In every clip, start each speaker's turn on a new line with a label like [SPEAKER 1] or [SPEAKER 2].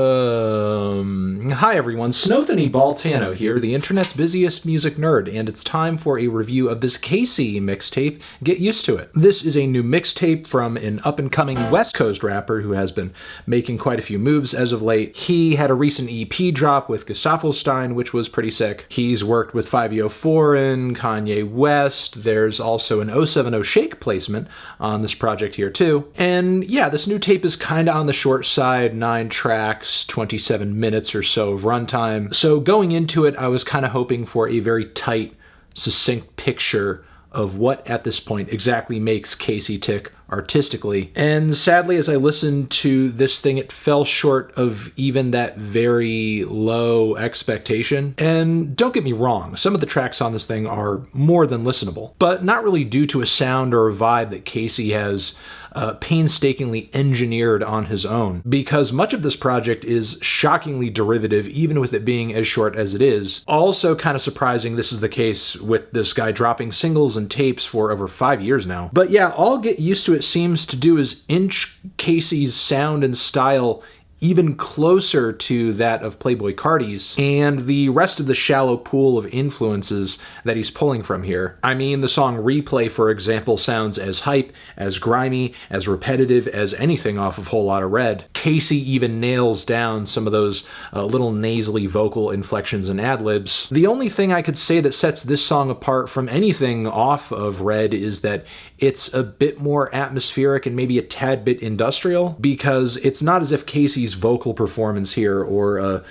[SPEAKER 1] Hi everyone, Snowthony Baltano here, the internet's busiest music nerd, and it's time for a review of this KayCyy mixtape. Get used to it. This is a new mixtape from an up-and-coming West Coast rapper who has been making quite a few moves as of late. He had a recent EP drop with Gesaffelstein, which was pretty sick. He's worked with 504 and Kanye West. There's also an 070 Shake placement on this project here too. And yeah, this new tape is kinda on the short side, 9 tracks, 27 minutes or so of runtime. So going into it, I was kind of hoping for a very tight, succinct picture of what at this point exactly makes KayCyy tick artistically. And sadly, as I listened to this thing, it fell short of even that very low expectation. And don't get me wrong, some of the tracks on this thing are more than listenable, but not really due to a sound or a vibe that KayCyy has painstakingly engineered on his own, because much of this project is shockingly derivative, even with it being as short as it is. Also kind of surprising this is the case with this guy dropping singles and tapes for over 5 years now. But yeah, all Get Used to It seems to do is inch KayCyy's sound and style even closer to that of Playboi Carti's and the rest of the shallow pool of influences that he's pulling from here. I mean, the song Replay, for example, sounds as hype, as grimy, as repetitive as anything off of Whole Lotta Red. KayCyy even nails down some of those little nasally vocal inflections and ad-libs. The only thing I could say that sets this song apart from anything off of Red is that it's a bit more atmospheric and maybe a tad bit industrial, because it's not as if KayCyy's vocal performance here or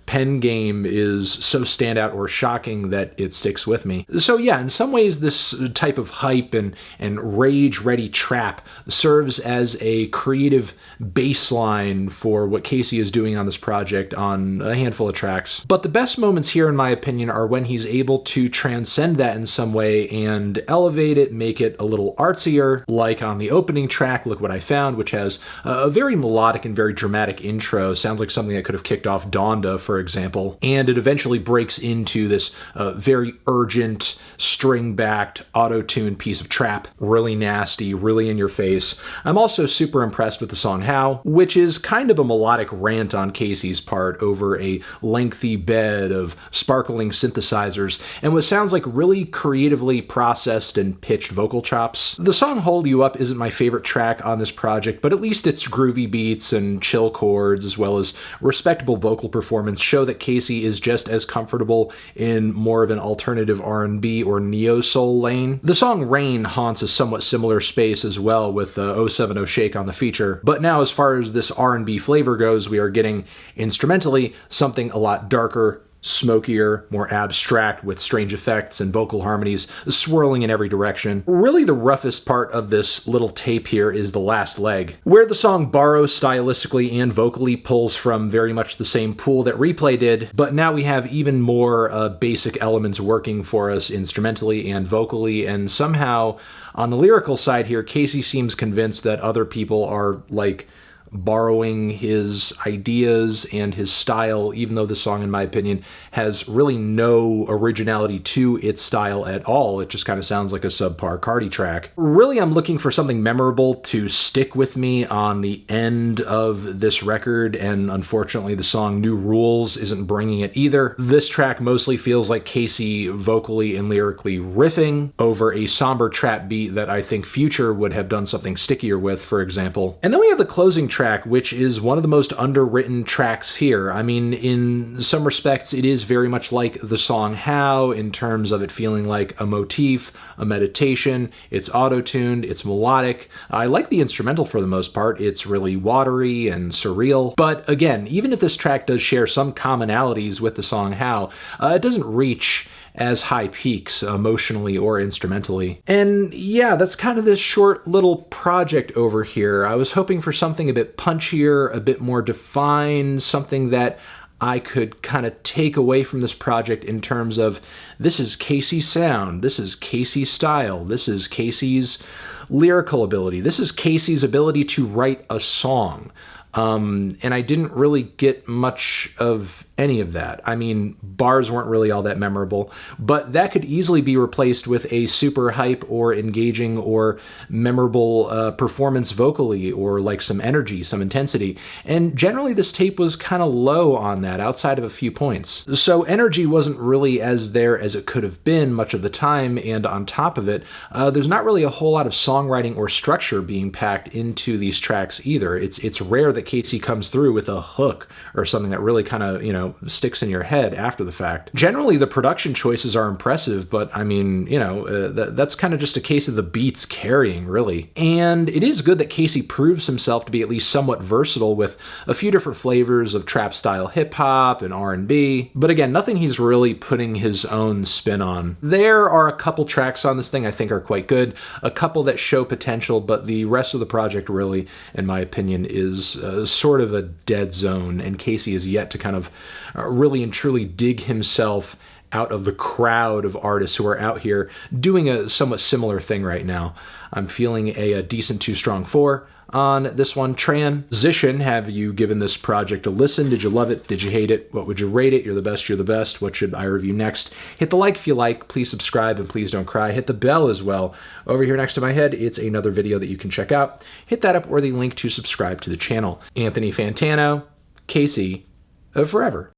[SPEAKER 1] pen game is so standout or shocking that it sticks with me. So yeah, in some ways this type of hype and rage-ready trap serves as a creative baseline for what KayCyy is doing on this project on a handful of tracks. But the best moments here, in my opinion, are when he's able to transcend that in some way and elevate it, make it a little artsier, like on the opening track, Look What I Found, which has a very melodic and very dramatic intro. Sounds like something that could have kicked off Donda, for example. And it eventually breaks into this very urgent, string-backed, auto-tuned piece of trap. Really nasty, really in your face. I'm also super impressed with the song How, which is kind of a melodic rant on KayCyy's part over a lengthy bed of sparkling synthesizers and what sounds like really creatively processed and pitched vocal chops. The song Hold You Up isn't my favorite track on this project, but at least its groovy beats and chill chords as well as respectable vocal performance show that KayCyy is just as comfortable in more of an alternative R&B or neo-soul lane. The song Rain haunts a somewhat similar space as well, with 070 Shake on the feature, but now as far as this R&B flavor goes, we are getting instrumentally something a lot darker, smokier, more abstract, with strange effects and vocal harmonies swirling in every direction. Really the roughest part of this little tape here is the last leg, where the song borrows stylistically and vocally, pulls from very much the same pool that Replay did, but now we have even more basic elements working for us instrumentally and vocally, and somehow on the lyrical side here, KayCyy seems convinced that other people are like borrowing his ideas and his style, even though the song, in my opinion, has really no originality to its style at all. It just kind of sounds like a subpar Carti track. Really, I'm looking for something memorable to stick with me on the end of this record, and unfortunately the song New Rules isn't bringing it either. This track mostly feels like KayCyy vocally and lyrically riffing over a somber trap beat that I think Future would have done something stickier with, for example. And then we have the closing track, which is one of the most underwritten tracks here. I mean, in some respects, it is very much like the song How, in terms of it feeling like a motif, a meditation. It's auto-tuned, it's melodic. I like the instrumental for the most part. It's really watery and surreal. But again, even if this track does share some commonalities with the song How, it doesn't reach as high peaks emotionally or instrumentally. And yeah, that's kind of this short little project over here. I was hoping for something a bit punchier, a bit more defined, something that I could kind of take away from this project in terms of, this is KayCyy's sound, this is KayCyy's style, this is KayCyy's lyrical ability, this is KayCyy's ability to write a song. And I didn't really get much of any of that. I mean, bars weren't really all that memorable, but that could easily be replaced with a super hype or engaging or memorable performance vocally, or like some energy, some intensity. And generally this tape was kind of low on that, outside of a few points. So energy wasn't really as there as it could have been much of the time, and on top of it, there's not really a whole lot of songwriting or structure being packed into these tracks either. It's rare that KayCyy comes through with a hook or something that really kind of, you know, sticks in your head after the fact. Generally, the production choices are impressive, but I mean, you know, that's kind of just a case of the beats carrying, really. And it is good that KayCyy proves himself to be at least somewhat versatile with a few different flavors of trap-style hip-hop and R&B, but again, nothing he's really putting his own spin on. There are a couple tracks on this thing I think are quite good, a couple that show potential, but the rest of the project really, in my opinion, is sort of a dead zone, and KayCyy is yet to kind of really and truly dig himself out of the crowd of artists who are out here doing a somewhat similar thing right now. I'm feeling a decent 2 strong 4 on this one. Transition, have you given this project a listen? Did you love it? Did you hate it? What would you rate it? You're the best, you're the best. What should I review next? Hit the like if you like, please subscribe, and please don't cry. Hit the bell as well. Over here next to my head, it's another video that you can check out. Hit that up or the link to subscribe to the channel. Anthony Fantano, KayCyy, forever.